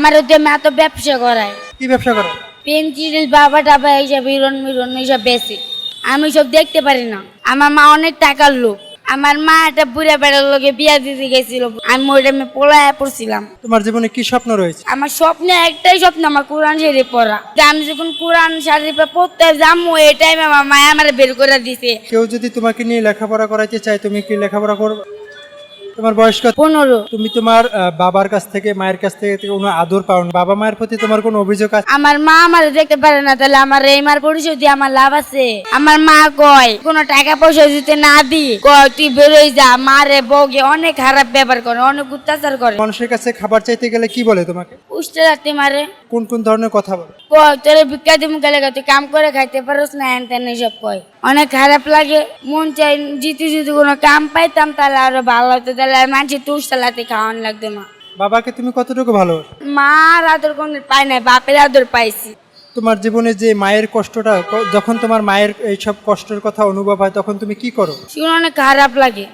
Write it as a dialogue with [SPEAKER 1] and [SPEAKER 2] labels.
[SPEAKER 1] আমার ওদের মা তো ব্যবসা করায়,
[SPEAKER 2] কি ব্যবসা করো?
[SPEAKER 1] পেন্সিল বাবা টাবা এইসব হিরন মিরন এইসব বেশি। আমি সব দেখতে পারি না। আমার মা অনেক টাকার লোক। আমার মা একটা বুড়া বেড়ার লোকে বিয়া দিতে গেছিল, আমি ওইটা আমি পলায় পড়ছিলাম।
[SPEAKER 2] তোমার জীবনে কি স্বপ্ন রয়েছে?
[SPEAKER 1] আমার স্বপ্নে একটাই স্বপ্ন, আমার কোরআন শরীফ পড়া। যে আমি যখন কোরআন শরীফে পড়তে যাবো এই টাইমে আমার মায়া আমার বের করে দিছে।
[SPEAKER 2] কেউ যদি তোমাকে নিয়ে লেখাপড়া করাইতে চায়, তুমি কি লেখাপড়া করবে? তোমার বয়স কত?
[SPEAKER 1] 15।
[SPEAKER 2] তুমি তোমার বাবার কাছ থেকে মায়ের কাছ থেকে কোনো আদর পাও না? বাবা মায়ের প্রতি তোমার কোনো অভিযোগ আছে?
[SPEAKER 1] আমার মা আমার দেখতে পারে না, তাহলে আমার এই মার পরিচয় দিয়ে আমার লাভ আছে? আমার মা কয় কোনো টাকা পয়সা দিতে না দি, কয় তুই বেরোই যা, মারে বগে অনেক খারাপ ব্যবহার করে, অনেক অত্যাচার করে।
[SPEAKER 2] মানুষের কাছে খাবার চাইতে গেলে কি বলে তোমাকে?
[SPEAKER 1] উষ্ঠে যাতে মারে,
[SPEAKER 2] কোন কোন ধরনের কথা বলে?
[SPEAKER 1] কয় তোরে ভিক্ষা দিমু গেলে তুই কাম করে খাইতে পারোস না, এন তেন এইসব কয়। অনেক খারাপ লাগে, মন চাই জিতে যদি কোনো কাম পাইতাম তাহলে আরো ভালো হতো, তাহলে আর মানুষ তুষ চালাতে খাওয়ান লাগতো না।
[SPEAKER 2] বাবাকে তুমি কতটুকু ভালোবাসো?
[SPEAKER 1] মার আদর কোন পাই নাই, বাপের আদর পাইছি।
[SPEAKER 2] তোমার জীবনে যে মায়ের কষ্টটা, যখন তোমার মায়ের এইসব কষ্টের কথা অনুভব হয় তখন তুমি কি করো?
[SPEAKER 1] শুনে অনেক খারাপ লাগে।